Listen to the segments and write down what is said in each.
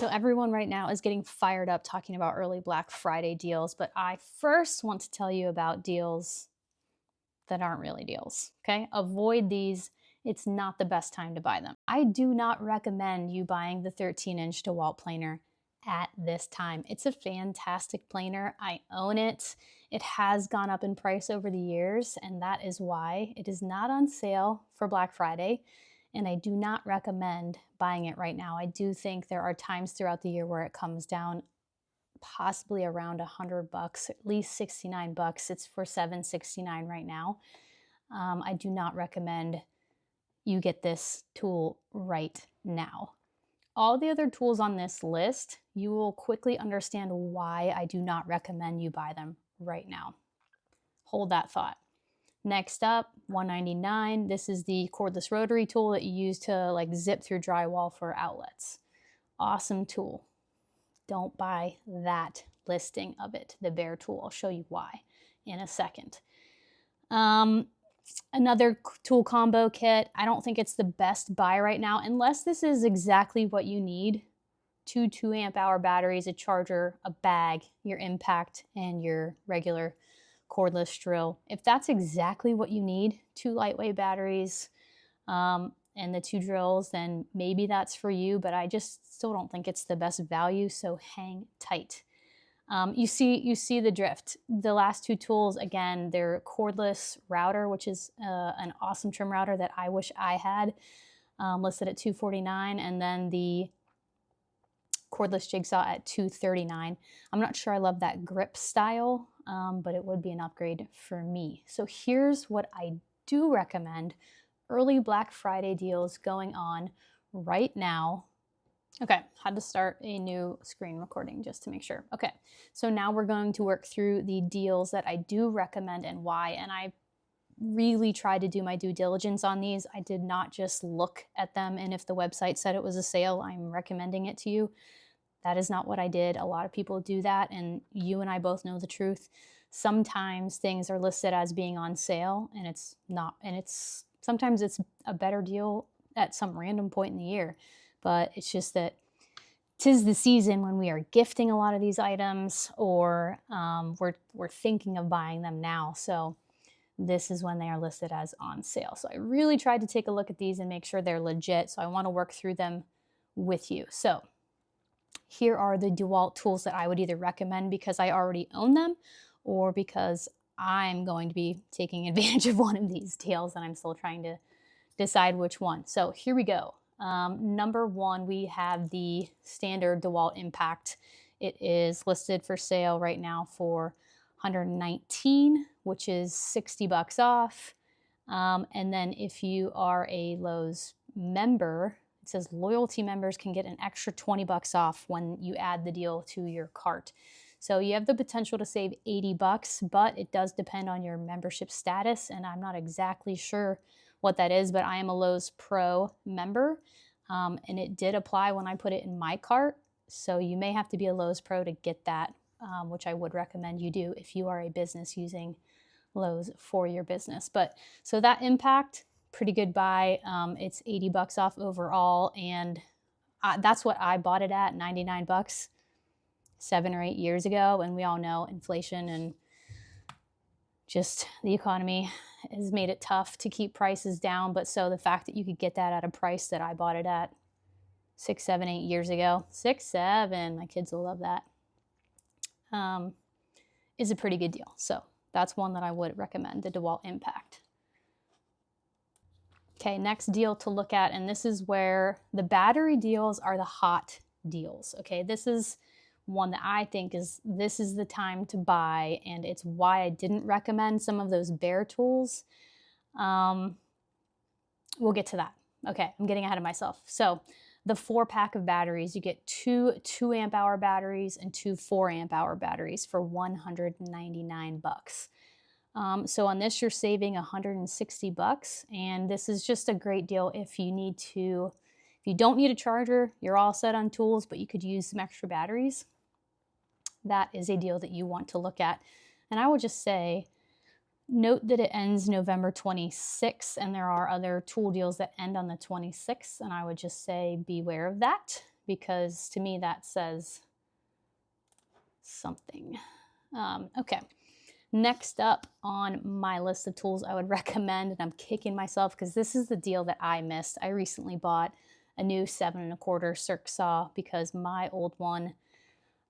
So everyone right now is getting fired up talking about early Black Friday deals, but I first want to tell you about deals that aren't really deals, okay? Avoid these. It's not the best time to buy them. I do not recommend you buying the 13-inch DeWalt planer at this time. It's a fantastic planer. I own it. It has gone up in price over the years, and that is why it is not on sale for Black Friday. And I do not recommend buying it right now. I do think there are times throughout the year where it comes down possibly around $100, at least 69 bucks. It's for $7.69 right now. I do not recommend you get this tool right now. All the other tools on this list, you will quickly understand why I do not recommend you buy them right now. Hold that thought. Next up, $199. This is the cordless rotary tool that you use to like zip through drywall for outlets. Awesome tool. Don't buy that listing of it, the bare tool. I'll show you why in a second. Another tool combo kit. I don't think it's the best buy right now unless this is exactly what you need. Two 2-amp-hour batteries, a charger, a bag, your impact, and your regular cordless drill. If that's exactly what you need, 2 lightweight batteries and the 2 drills, then maybe that's for you, but I just still don't think it's the best value, so hang tight. You see the drift. The last 2 tools, again, they're cordless router, which is an awesome trim router that I wish I had, listed at $249, and then the cordless jigsaw at $239. I'm not sure I love that grip style, but it would be an upgrade for me. So here's what I do recommend. Early Black Friday deals going on right now. Okay, had to start a new screen recording just to make sure. Okay, so now we're going to work through the deals that I do recommend and why. And I really tried to do my due diligence on these. I did not just look at them and if the website said it was a sale, I'm recommending it to you. That is not what I did. A lot of people do that, and you and I both know the truth. Sometimes things are listed as being on sale, and it's not. And sometimes it's a better deal at some random point in the year. But it's just that 'tis the season when we are gifting a lot of these items, or we're thinking of buying them now. So this is when they are listed as on sale. So I really tried to take a look at these and make sure they're legit. So I want to work through them with you. So here are the DeWalt tools that I would either recommend because I already own them or because I'm going to be taking advantage of one of these deals and I'm still trying to decide which one. So here we go. Number 1, we have the standard DeWalt Impact. It is listed for sale right now for $119, which is 60 bucks off. And then if you are a Lowe's member, it says loyalty members can get an extra 20 bucks off when you add the deal to your cart. So you have the potential to save 80 bucks, but it does depend on your membership status. And I'm not exactly sure what that is, but I am a Lowe's Pro member. And it did apply when I put it in my cart. So you may have to be a Lowe's Pro to get that, which I would recommend you do if you are a business using Lowe's for your business. But so that Impact, pretty good buy. It's 80 bucks off overall. And that's what I bought it at, 99 bucks 7 or 8 years ago. And we all know inflation and just the economy has made it tough to keep prices down. But so the fact that you could get that at a price that I bought it at 6, 7, 8 years ago, 6, 7, my kids will love that, is a pretty good deal. So that's one that I would recommend, the DeWalt Impact. Okay, next deal to look at, and this is where the battery deals are the hot deals. Okay, this is one that I think this is the time to buy, and it's why I didn't recommend some of those bare tools. We'll get to that. Okay, I'm getting ahead of myself. So the 4-pack of batteries, you get 2 2-amp-hour batteries and 2 4-amp-hour batteries for 199 bucks. So on this, you're saving 160 bucks, and this is just a great deal if you don't need a charger, you're all set on tools, but you could use some extra batteries. That is a deal that you want to look at. And I would just say, note that it ends November 26th, and there are other tool deals that end on the 26th, and I would just say beware of that. because to me that says something. Okay. Next up on my list of tools I would recommend, and I'm kicking myself because this is the deal that I missed. I recently bought a new 7 1/4 circ saw because my old one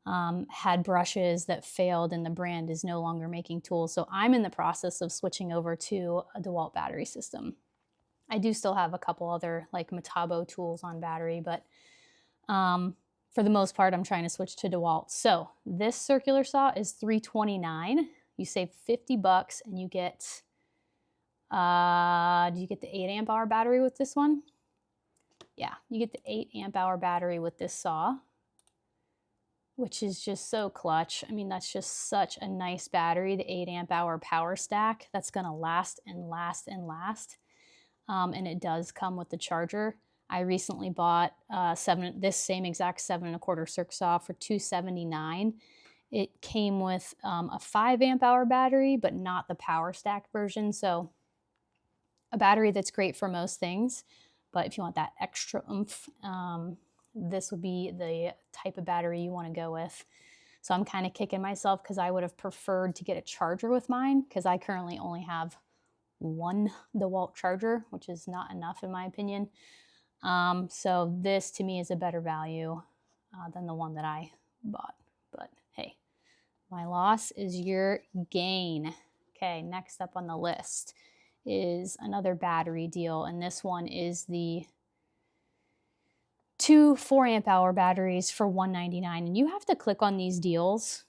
had brushes that failed and the brand is no longer making tools. So I'm in the process of switching over to a DeWalt battery system. I do still have a couple other like Metabo tools on battery, but for the most part, I'm trying to switch to DeWalt. So this circular saw is $329. You save $50 and you get, do you get the 8 amp hour battery with this one? Yeah, you get the 8 amp hour battery with this saw, which is just so clutch. I mean, that's just such a nice battery, the 8 amp hour power stack. That's gonna last and last and last. And it does come with the charger. I recently bought this same exact 7 1/4 circ saw for $279. It came with a 5 amp hour battery, but not the power stack version. So a battery that's great for most things, but if you want that extra oomph, this would be the type of battery you want to go with. So I'm kind of kicking myself because I would have preferred to get a charger with mine because I currently only have one DeWalt charger, which is not enough in my opinion. So this to me is a better value than the one that I bought. But hey, my loss is your gain. Okay, next up on the list is another battery deal, and this one is the 2 4 amp hour batteries for $199. And you have to click on these deals.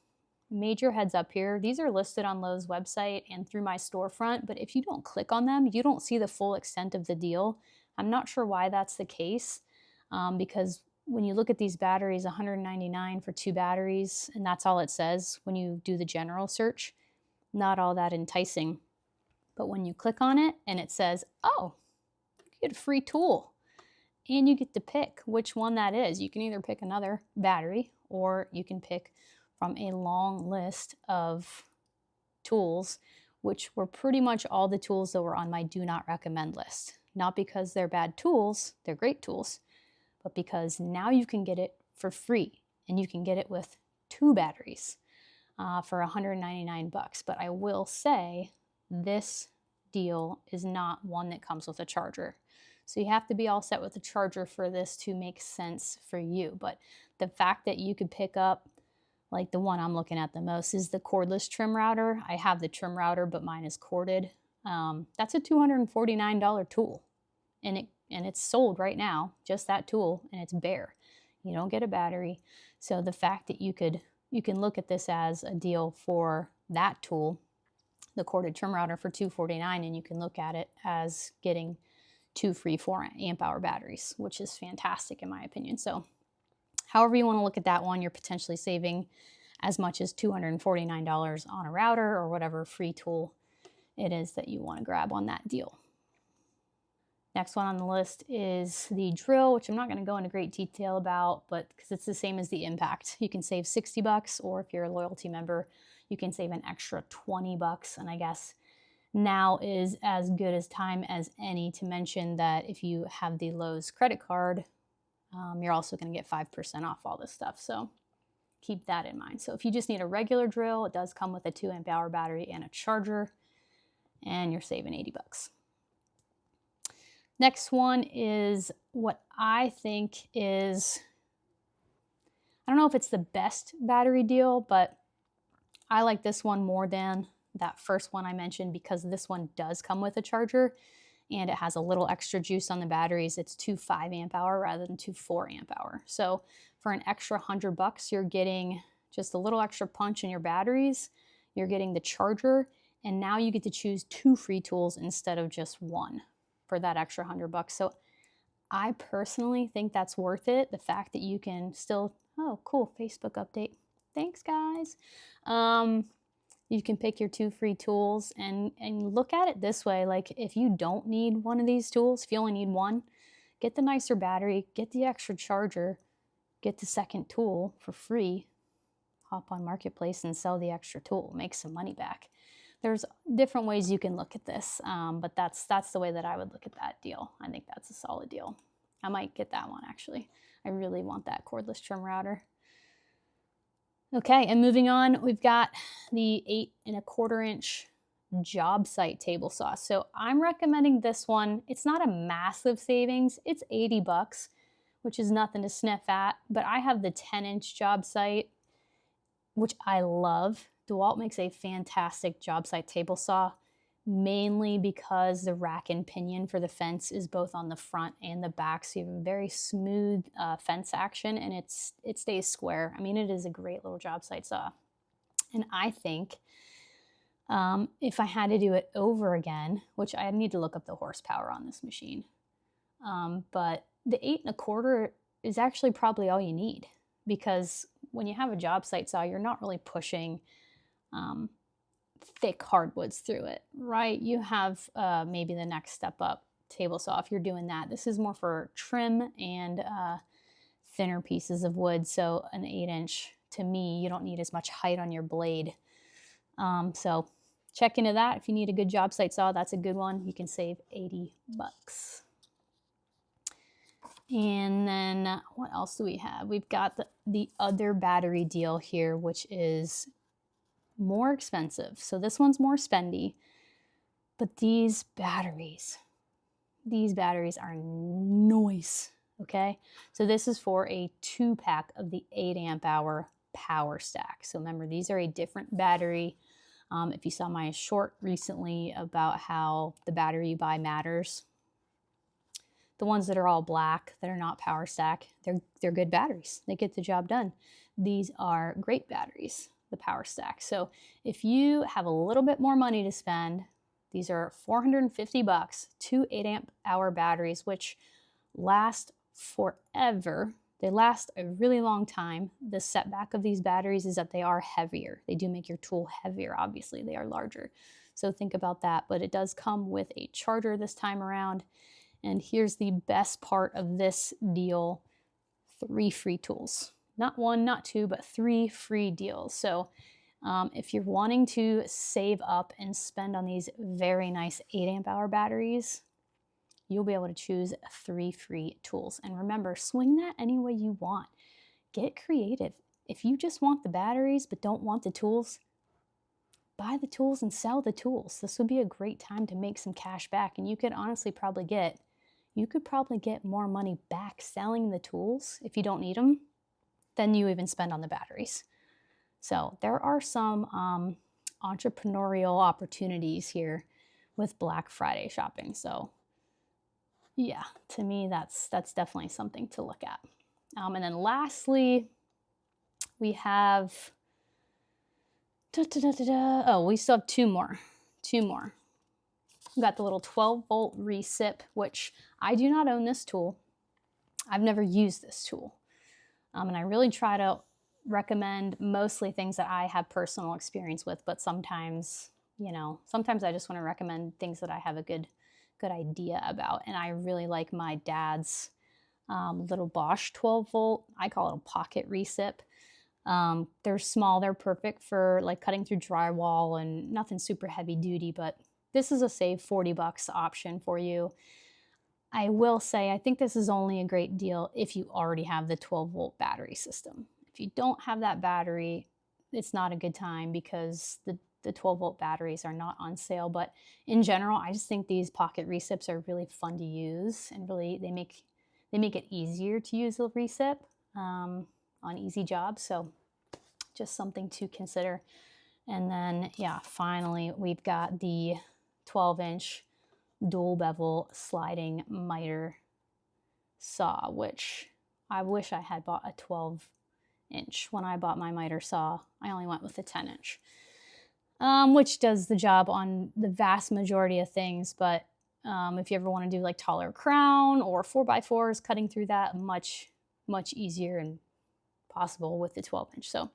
Major heads up here. These are listed on Lowe's website and through my storefront, but if you don't click on them, you don't see the full extent of the deal. I'm not sure why that's the case, because when you look at these batteries, $199 for 2 batteries, and that's all it says when you do the general search, not all that enticing. But when you click on it and it says, oh, you get a free tool, and you get to pick which one that is. You can either pick another battery or you can pick from a long list of tools, which were pretty much all the tools that were on my do not recommend list. Not because they're bad tools, they're great tools, but because now you can get it for free and you can get it with 2 batteries for $199. But I will say this deal is not one that comes with a charger. So you have to be all set with a charger for this to make sense for you. But the fact that you could pick up, like the one I'm looking at the most is the cordless trim router. I have the trim router, but mine is corded. That's a $249 tool, and it's sold right now, just that tool, and it's bare. You don't get a battery. So the fact that you can look at this as a deal for that tool, the corded trim router for $249, and you can look at it as getting 2 free 4 amp hour batteries, which is fantastic in my opinion. So however you want to look at that one, you're potentially saving as much as $249 on a router or whatever free tool it is that you want to grab on that deal. Next one on the list is the drill, which I'm not going to go into great detail about, but because it's the same as the Impact. You can save $60, or if you're a loyalty member, you can save an extra $20. And I guess now is as good as time as any to mention that if you have the Lowe's credit card, you're also going to get 5% off all this stuff. So keep that in mind. So if you just need a regular drill, it does come with a 2 amp hour battery and a charger, and you're saving $80. Next one is what I think is, I don't know if it's the best battery deal, but I like this one more than that first one I mentioned because this one does come with a charger and it has a little extra juice on the batteries. It's 2 5 amp hour rather than 2 4 amp hour. So for an extra $100, you're getting just a little extra punch in your batteries. You're getting the charger, and now you get to choose 2 free tools instead of just 1 for that extra $100. So I personally think that's worth it. The fact that you can still, oh, cool, Facebook update. Thanks, guys. You can pick your 2 free tools and look at it this way. Like if you don't need one of these tools, if you only need one, get the nicer battery, get the extra charger, get the second tool for free, hop on Marketplace and sell the extra tool, make some money back. There's different ways you can look at this, but that's the way that I would look at that deal. I think that's a solid deal. I might get that one actually. I really want that cordless trim router. Okay, and moving on, we've got the 8¼ inch job site table saw. So I'm recommending this one. It's not a massive savings. It's 80 bucks, which is nothing to sniff at, but I have the 10-inch job site, which I love. DeWalt makes a fantastic job site table saw, mainly because the rack and pinion for the fence is both on the front and the back, so you have a very smooth fence action, and it stays square. I mean, it is a great little job site saw. And I think if I had to do it over again, which I need to look up the horsepower on this machine, but the 8¼ is actually probably all you need, because when you have a job site saw, you're not really pushing thick hardwoods through it, right? You have maybe the next step up table saw if you're doing that. This is more for trim and thinner pieces of wood. So an 8-inch, to me, you don't need as much height on your blade. So check into that. If you need a good job site saw, that's a good one. You can save 80 bucks. And then what else do we have? We've got the other battery deal here, which is more expensive. So this one's more spendy, but these batteries are nice, okay? So this is for a 2-pack of the 8 amp-hour power stack. So remember, these are a different battery. If you saw my short recently about how the battery you buy matters, the ones that are all black, that are not power stack, they're good batteries. They get the job done. These are great batteries, the power stack. So if you have a little bit more money to spend, these are 450 bucks, 2 8-amp-hour batteries, which last forever. They last a really long time. The setback of these batteries is that they are heavier. They do make your tool heavier, obviously. They are larger. So think about that. But it does come with a charger this time around. And here's the best part of this deal: 3 free tools. Not 1, not 2, but 3 free deals. So if you're wanting to save up and spend on these very nice 8-amp-hour batteries, you'll be able to choose 3 free tools. And remember, swing that any way you want. Get creative. If you just want the batteries but don't want the tools, buy the tools and sell the tools. This would be a great time to make some cash back, and you could honestly probably get more money back selling the tools if you don't need them than you even spend on the batteries. So there are some entrepreneurial opportunities here with Black Friday shopping. So yeah, to me, that's definitely something to look at. And then lastly, we have, oh, we still have two more. We've got the little 12-volt recip, which I do not own this tool. I've never used this tool. And I really try to recommend mostly things that I have personal experience with, but sometimes I just want to recommend things that I have a good idea about. And I really like my dad's little Bosch 12-volt. I call it a pocket recip. They're small, they're perfect for like cutting through drywall and nothing super heavy duty, but this is a save 40 bucks option for you. I will say, I think this is only a great deal if you already have the 12-volt battery system. If you don't have that battery, it's not a good time because the 12-volt batteries are not on sale. But in general, I just think these pocket recips are really fun to use, and really they make it easier to use a recip on easy jobs. So just something to consider. And then, yeah, finally, we've got the 12-inch dual bevel sliding miter saw, which I wish I had bought a 12-inch. When I bought my miter saw, I only went with a 10-inch, which does the job on the vast majority of things. But if you ever want to do like taller crown or 4x4s, cutting through that, much easier and possible with the 12-inch. So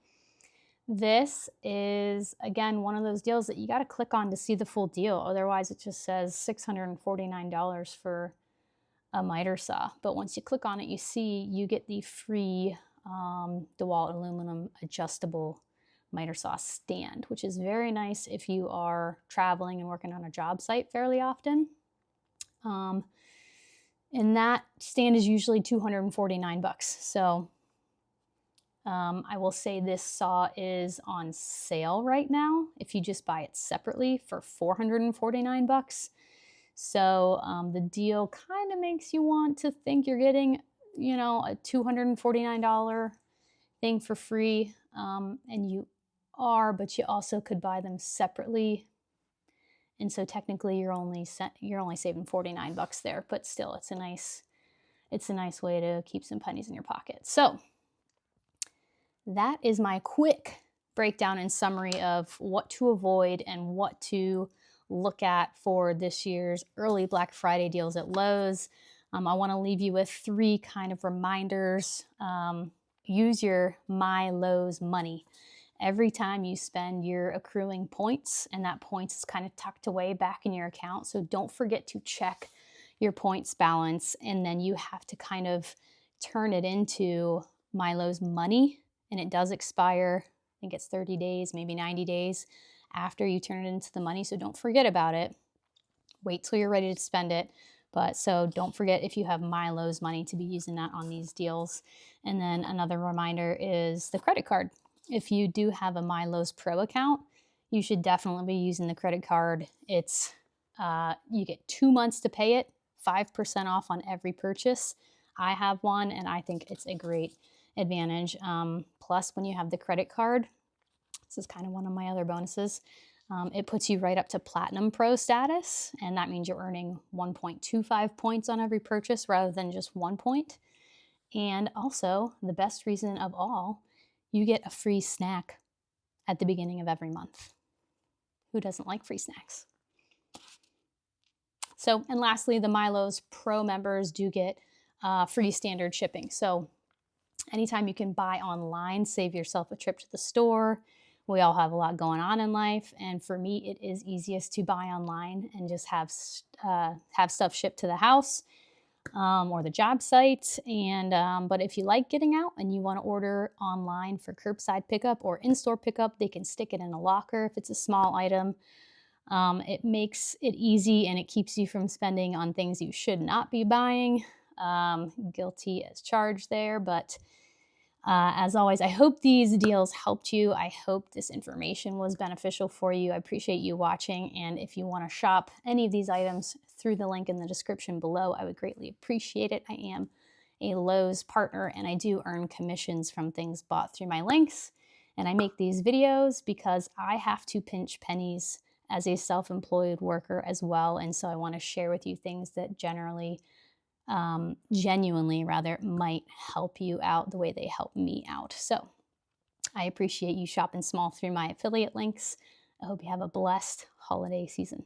this is, again, one of those deals that you got to click on to see the full deal. Otherwise, it just says $649 for a miter saw. But once you click on it, you see you get the free DeWalt aluminum adjustable miter saw stand, which is very nice if you are traveling and working on a job site fairly often. And that stand is usually 249 bucks. So I will say this saw is on sale right now if you just buy it separately for 449 bucks. So the deal kind of makes you want to think you're getting, you know, a $249 thing for free. And you are, but you also could buy them separately. And so technically you're only saving 49 bucks there, but still it's a nice way to keep some pennies in your pocket. So that is my quick breakdown and summary of what to avoid and what to look at for this year's early Black Friday deals at Lowe's. I want to leave you with 3 kind of reminders. Use your My Lowe's money. Every time you spend, you're accruing points, and that points is kind of tucked away back in your account. So don't forget to check your points balance, and then you have to kind of turn it into My Lowe's money, and it does expire. I think it's 30 days, maybe 90 days after you turn it into the money. So don't forget about it. Wait till you're ready to spend it. But so don't forget, if you have My Lowe's money, to be using that on these deals. And then another reminder is the credit card. If you do have a My Lowe's Pro account, you should definitely be using the credit card. It's you get 2 months to pay it, 5% off on every purchase. I have one, and I think it's a great advantage. Plus, when you have the credit card, this is kind of one of my other bonuses. It puts you right up to Platinum Pro status, and that means you're earning 1.25 points on every purchase rather than just 1 point. And also, the best reason of all, you get a free snack at the beginning of every month. Who doesn't like free snacks? So, and lastly, the My Lowe's Pro members do get free standard shipping. So anytime you can buy online, save yourself a trip to the store. We all have a lot going on in life, and for me, it is easiest to buy online and just have stuff shipped to the house or the job site. And but if you like getting out and you want to order online for curbside pickup or in-store pickup, they can stick it in a locker if it's a small item. It makes it easy, and it keeps you from spending on things you should not be buying. Guilty as charged there, but as always, I hope these deals helped you. I hope this information was beneficial for you. I appreciate you watching, and if you want to shop any of these items through the link in the description below, I would greatly appreciate it. I am a Lowe's partner, and I do earn commissions from things bought through my links, and I make these videos because I have to pinch pennies as a self-employed worker as well, and so I want to share with you things that genuinely might help you out the way they help me out. So I appreciate you shopping small through my affiliate links. I hope you have a blessed holiday season.